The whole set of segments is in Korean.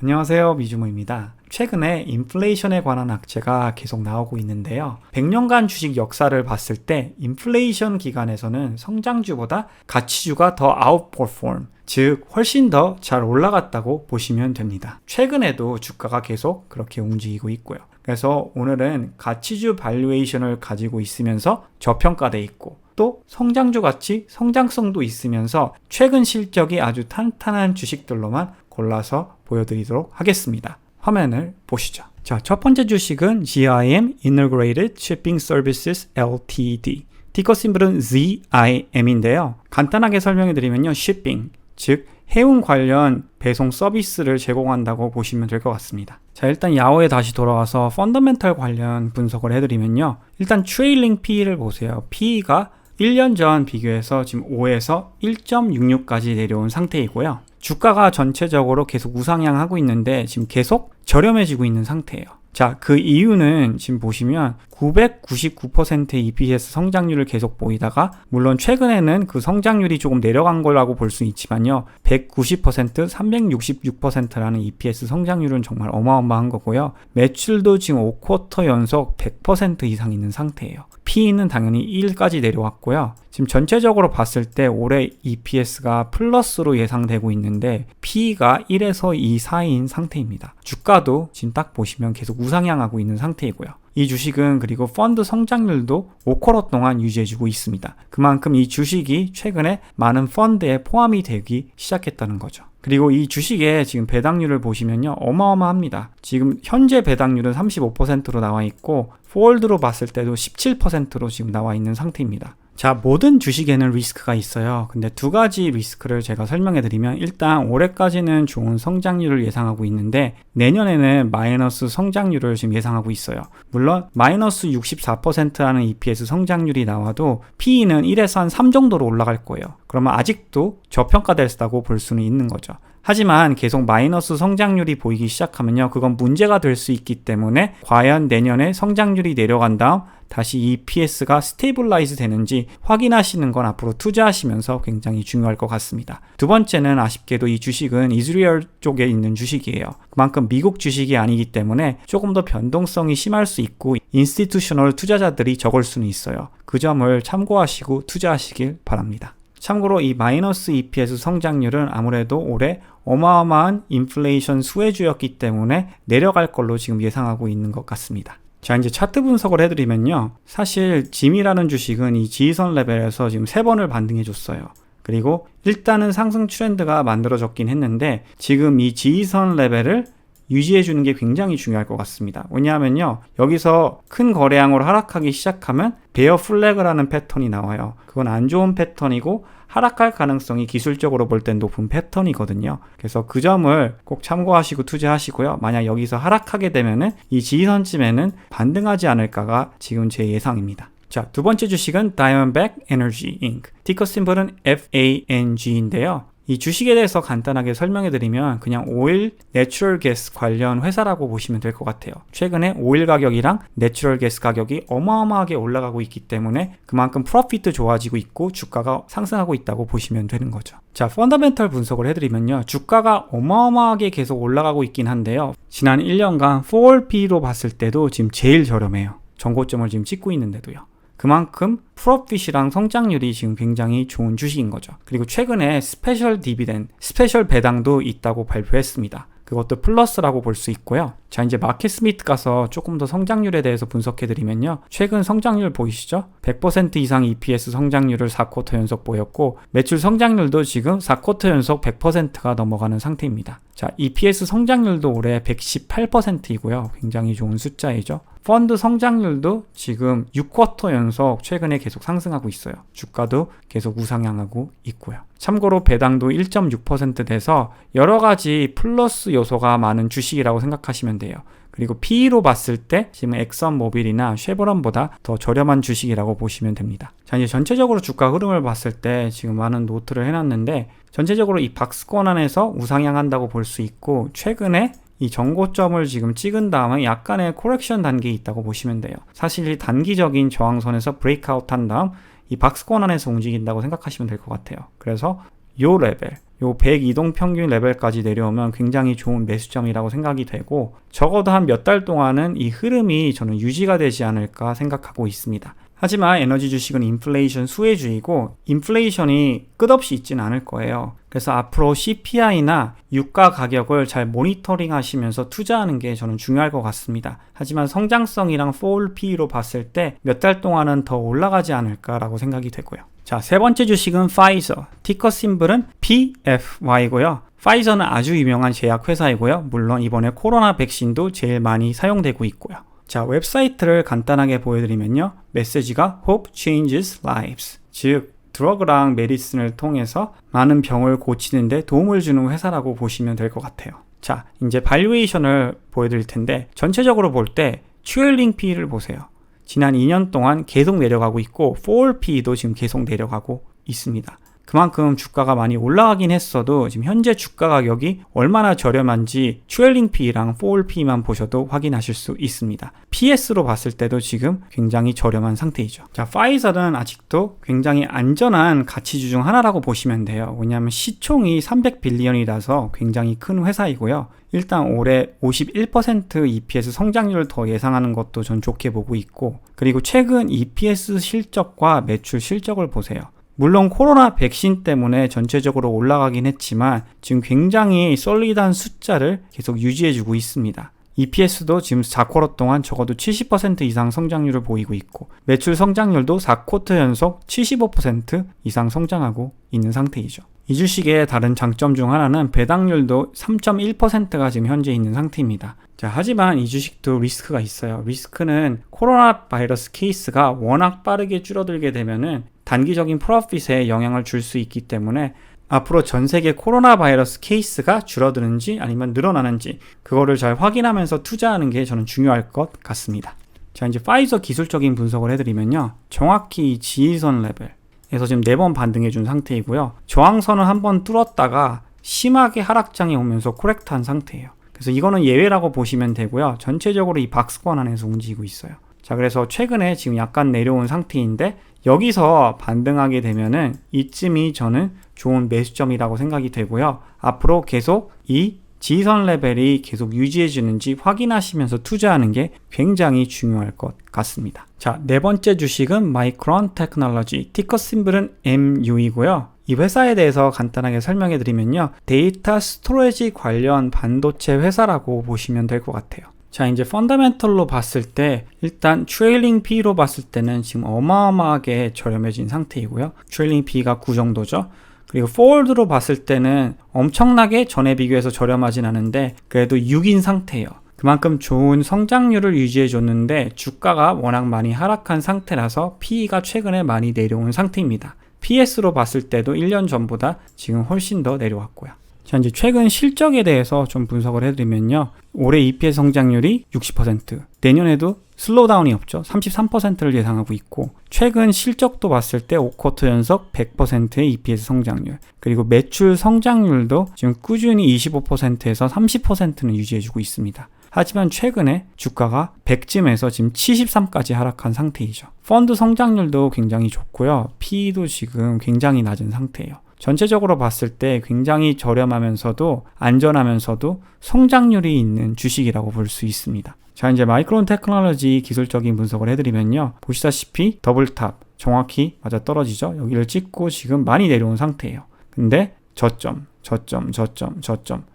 안녕하세요, 미주모입니다. 최근에 인플레이션에 관한 악재가 계속 나오고 있는데요. 100년간 주식 역사를 봤을 때 인플레이션 기간에서는 성장주보다 가치주가 더 아웃퍼폼, 즉 훨씬 더 잘 올라갔다고 보시면 됩니다. 최근에도 주가가 계속 그렇게 움직이고 있고요. 그래서 오늘은 가치주 발류에이션을 가지고 있으면서 저평가돼 있고 또 성장주 같이 성장성도 있으면서 최근 실적이 아주 탄탄한 주식들로만 골라서 보여드리도록 하겠습니다. 화면을 보시죠. 자, 첫 번째 주식은 GIM Integrated Shipping Services Ltd. 티커 심볼은 ZIM인데요. 간단하게 설명해 드리면요. shipping, 즉 해운 관련 배송 서비스를 제공한다고 보시면 될 것 같습니다. 자, 일단 야호에 다시 돌아와서 펀더멘털 관련 분석을 해드리면요. 일단 트레일링 PE를 보세요. PE가 1년 전 비교해서 지금 5에서 1.66까지 내려온 상태이고요. 주가가 전체적으로 계속 우상향하고 있는데 지금 계속 저렴해지고 있는 상태예요. 자, 그 이유는 지금 보시면 999%의 EPS 성장률을 계속 보이다가 물론 최근에는 그 성장률이 조금 내려간 거라고 볼 수 있지만요. 190%, 366%라는 EPS 성장률은 정말 어마어마한 거고요. 매출도 지금 5쿼터 연속 100% 이상 있는 상태예요. PE는 당연히 1까지 내려왔고요. 지금 전체적으로 봤을 때 올해 EPS가 플러스로 예상되고 있는데 PE가 1에서 2 사이인 상태입니다. 주가도 지금 딱 보시면 계속 우상향하고 있는 상태이고요. 이 주식은 그리고 펀드 성장률도 5쿼터 동안 유지해주고 있습니다. 그만큼 이 주식이 최근에 많은 펀드에 포함이 되기 시작했다는 거죠. 그리고 이 주식의 지금 배당률을 보시면요. 어마어마합니다. 지금 현재 배당률은 35%로 나와 있고 포월드로 봤을 때도 17%로 지금 나와 있는 상태입니다. 자, 모든 주식에는 리스크가 있어요. 근데 두 가지 리스크를 제가 설명해 드리면 일단 올해까지는 좋은 성장률을 예상하고 있는데 내년에는 마이너스 성장률을 지금 예상하고 있어요. 물론 마이너스 64%라는 EPS 성장률이 나와도 PE는 1에서 한 3 정도로 올라갈 거예요. 그러면 아직도 저평가됐다고 볼 수는 있는 거죠. 하지만 계속 마이너스 성장률이 보이기 시작하면요. 그건 문제가 될 수 있기 때문에 과연 내년에 성장률이 내려간 다음 다시 EPS가 스테이블라이즈 되는지 확인하시는 건 앞으로 투자하시면서 굉장히 중요할 것 같습니다. 두 번째는 아쉽게도 이 주식은 이스라엘 쪽에 있는 주식이에요. 그만큼 미국 주식이 아니기 때문에 조금 더 변동성이 심할 수 있고 인스티튜셔널 투자자들이 적을 수는 있어요. 그 점을 참고하시고 투자하시길 바랍니다. 참고로 이 마이너스 EPS 성장률은 아무래도 올해 어마어마한 인플레이션 수혜주였기 때문에 내려갈 걸로 지금 예상하고 있는 것 같습니다. 자, 이제 차트 분석을 해드리면요. 사실 짐이라는 주식은 이 지지선 레벨에서 지금 3번을 반등해 줬어요. 그리고 일단은 상승 트렌드가 만들어졌긴 했는데 지금 이 지지선 레벨을 유지해주는 게 굉장히 중요할 것 같습니다. 왜냐하면요. 여기서 큰 거래량으로 하락하기 시작하면 베어 플래그라는 패턴이 나와요. 그건 안 좋은 패턴이고 하락할 가능성이 기술적으로 볼 땐 높은 패턴이거든요. 그래서 그 점을 꼭 참고하시고 투자하시고요. 만약 여기서 하락하게 되면은 이 지지선쯤에는 반등하지 않을까가 지금 제 예상입니다. 자, 두 번째 주식은 Diamondback Energy Inc. 티커 심볼은 FANG인데요. 이 주식에 대해서 간단하게 설명해드리면 그냥 오일, 내추럴 가스 관련 회사라고 보시면 될 것 같아요. 최근에 오일 가격이랑 내추럴 가스 가격이 어마어마하게 올라가고 있기 때문에 그만큼 프로피트 좋아지고 있고 주가가 상승하고 있다고 보시면 되는 거죠. 자, 펀더멘털 분석을 해드리면요. 주가가 어마어마하게 계속 올라가고 있긴 한데요. 지난 1년간 4월P로 봤을 때도 지금 제일 저렴해요. 전고점을 지금 찍고 있는데도요. 그만큼 프로핏이랑 성장률이 지금 굉장히 좋은 주식인 거죠. 그리고 최근에 스페셜 디비덴드, 스페셜 배당도 있다고 발표했습니다. 그것도 플러스라고 볼 수 있고요. 자, 이제 마켓 스미트 가서 조금 더 성장률에 대해서 분석해드리면요. 최근 성장률 보이시죠? 100% 이상 EPS 성장률을 4쿼터 연속 보였고 매출 성장률도 지금 4쿼터 연속 100%가 넘어가는 상태입니다. 자, EPS 성장률도 올해 118%이고요. 굉장히 좋은 숫자이죠. 펀드 성장률도 지금 6쿼터 연속 최근에 계속 상승하고 있어요. 주가도 계속 우상향하고 있고요. 참고로 배당도 1.6% 돼서 여러 가지 플러스 요소가 많은 주식이라고 생각하시면 돼요. 그리고 PE로 봤을 때 지금 엑선모빌이나 쉐보론보다 더 저렴한 주식이라고 보시면 됩니다. 자, 이제 전체적으로 주가 흐름을 봤을 때 지금 많은 노트를 해놨는데 전체적으로 이 박스권 안에서 우상향한다고 볼 수 있고 최근에 이 정고점을 지금 찍은 다음에 약간의 코렉션 단계에 있다고 보시면 돼요. 사실 이 단기적인 저항선에서 브레이크아웃 한 다음 이 박스권 안에서 움직인다고 생각하시면 될 것 같아요. 그래서 요 레벨, 요 100 이동평균 레벨까지 내려오면 굉장히 좋은 매수점이라고 생각이 되고, 적어도 한 몇 달 동안은 이 흐름이 저는 유지가 되지 않을까 생각하고 있습니다. 하지만 에너지 주식은 인플레이션 수혜주의고 인플레이션이 끝없이 있지는 않을 거예요. 그래서 앞으로 CPI나 유가 가격을 잘 모니터링 하시면서 투자하는 게 저는 중요할 것 같습니다. 하지만 성장성이랑 forward P로 봤을 때 몇 달 동안은 더 올라가지 않을까라고 생각이 되고요. 자, 세 번째 주식은 파이저, 티커 심볼은 PFY고요. 파이저는 아주 유명한 제약회사이고요. 물론 이번에 코로나 백신도 제일 많이 사용되고 있고요. 자, 웹사이트를 간단하게 보여드리면요. 메시지가 Hope Changes Lives, 즉 드러그랑 메디슨을 통해서 많은 병을 고치는데 도움을 주는 회사라고 보시면 될 것 같아요. 자, 이제 발류에이션을 보여드릴 텐데 전체적으로 볼 때 트레일링 P를 보세요. 지난 2년 동안 계속 내려가고 있고 forward P도 지금 계속 내려가고 있습니다. 그만큼 주가가 많이 올라가긴 했어도 지금 현재 주가 가격이 얼마나 저렴한지 트레일링 P랑 forward P만 보셔도 확인하실 수 있습니다. PS로 봤을 때도 지금 굉장히 저렴한 상태이죠. 자, 파이저는 아직도 굉장히 안전한 가치주 중 하나라고 보시면 돼요. 왜냐하면 시총이 300빌리언이라서 굉장히 큰 회사이고요. 일단 올해 51% EPS 성장률을 더 예상하는 것도 전 좋게 보고 있고, 그리고 최근 EPS 실적과 매출 실적을 보세요. 물론 코로나 백신 때문에 전체적으로 올라가긴 했지만 지금 굉장히 솔리드한 숫자를 계속 유지해주고 있습니다. EPS도 지금 4쿼터 동안 적어도 70% 이상 성장률을 보이고 있고, 매출 성장률도 4쿼터 연속 75% 이상 성장하고 있는 상태이죠. 이 주식의 다른 장점 중 하나는 배당률도 3.1%가 지금 현재 있는 상태입니다. 자, 하지만 이 주식도 리스크가 있어요. 리스크는 코로나 바이러스 케이스가 워낙 빠르게 줄어들게 되면은 단기적인 프로핏에 영향을 줄 수 있기 때문에 앞으로 전 세계 코로나 바이러스 케이스가 줄어드는지 아니면 늘어나는지 그거를 잘 확인하면서 투자하는 게 저는 중요할 것 같습니다. 자, 이제 파이저 기술적인 분석을 해드리면요. 정확히 이 지지선 레벨에서 지금 4번 반등해 준 상태이고요. 저항선을 한번 뚫었다가 심하게 하락장에 오면서 코렉트한 상태예요. 그래서 이거는 예외라고 보시면 되고요. 전체적으로 이 박스권 안에서 움직이고 있어요. 자, 그래서 최근에 지금 약간 내려온 상태인데 여기서 반등하게 되면은 이쯤이 저는 좋은 매수점이라고 생각이 되고요. 앞으로 계속 이 지지선 레벨이 계속 유지해주는지 확인하시면서 투자하는 게 굉장히 중요할 것 같습니다. 자, 네 번째 주식은 마이크론 테크놀로지, 티커 심볼은 MU이고요. 이 회사에 대해서 간단하게 설명해 드리면요. 데이터 스토리지 관련 반도체 회사라고 보시면 될 것 같아요. 자, 이제 펀더멘털로 봤을 때 일단 트레일링 P로 봤을 때는 지금 어마어마하게 저렴해진 상태이고요. 트레일링 P가 9 정도죠. 그리고 포워드로 봤을 때는 엄청나게 전에 비교해서 저렴하진 않은데 그래도 6인 상태예요. 그만큼 좋은 성장률을 유지해 줬는데 주가가 워낙 많이 하락한 상태라서 PE가 최근에 많이 내려온 상태입니다. PS로 봤을 때도 1년 전보다 지금 훨씬 더 내려왔고요. 자, 이제 최근 실적에 대해서 좀 분석을 해드리면요. 올해 EPS 성장률이 60%, 내년에도 슬로우다운이 없죠. 33%를 예상하고 있고, 최근 실적도 봤을 때 5쿼터 연속 100%의 EPS 성장률, 그리고 매출 성장률도 지금 꾸준히 25%에서 30%는 유지해주고 있습니다. 하지만 최근에 주가가 100쯤에서 지금 73까지 하락한 상태이죠. 펀드 성장률도 굉장히 좋고요. PE도 지금 굉장히 낮은 상태예요. 전체적으로 봤을 때 굉장히 저렴하면서도 안전하면서도 성장률이 있는 주식이라고 볼 수 있습니다. 자, 이제 마이크론 테크놀로지 기술적인 분석을 해드리면요. 보시다시피 더블탑 정확히 맞아 떨어지죠. 여기를 찍고 지금 많이 내려온 상태예요. 근데 저점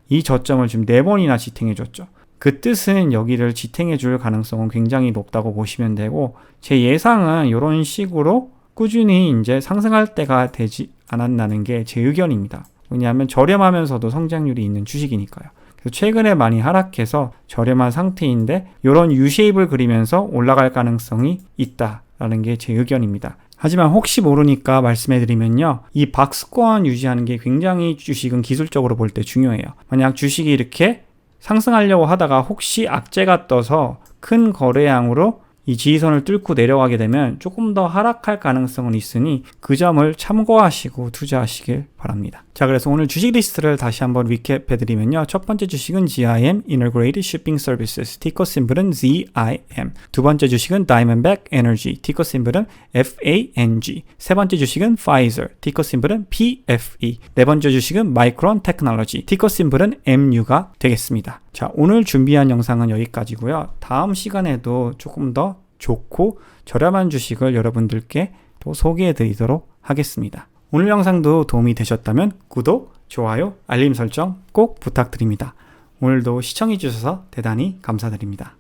이 저점을 지금 4번이나 지탱해줬죠. 그 뜻은 여기를 지탱해 줄 가능성은 굉장히 높다고 보시면 되고, 제 예상은 이런 식으로 꾸준히 이제 상승할 때가 되지 않았나는 게 제 의견입니다. 왜냐하면 저렴하면서도 성장률이 있는 주식이니까요. 그래서 최근에 많이 하락해서 저렴한 상태인데 이런 U-쉐입을 그리면서 올라갈 가능성이 있다라는 게 제 의견입니다. 하지만 혹시 모르니까 말씀해드리면요. 이 박스권 유지하는 게 굉장히 주식은 기술적으로 볼 때 중요해요. 만약 주식이 이렇게 상승하려고 하다가 혹시 악재가 떠서 큰 거래량으로 이 지지선을 뚫고 내려가게 되면 조금 더 하락할 가능성은 있으니 그 점을 참고하시고 투자하시길 바랍니다. 바랍니다. 자, 그래서 오늘 주식 리스트를 다시 한번 리캡해드리면요. 첫 번째 주식은 GIM, Integrated Shipping Services, 티커 심볼은 ZIM. 두 번째 주식은 Diamondback Energy, 티커 심볼은 FANG. 세 번째 주식은 Pfizer, 티커 심볼은 PFE. 네 번째 주식은 Micron Technology, 티커 심볼은 MU가 되겠습니다. 자, 오늘 준비한 영상은 여기까지고요. 다음 시간에도 조금 더 좋고 저렴한 주식을 여러분들께 또 소개해 드리도록 하겠습니다. 오늘 영상도 도움이 되셨다면 구독, 좋아요, 알림 설정 꼭 부탁드립니다. 오늘도 시청해 주셔서 대단히 감사드립니다.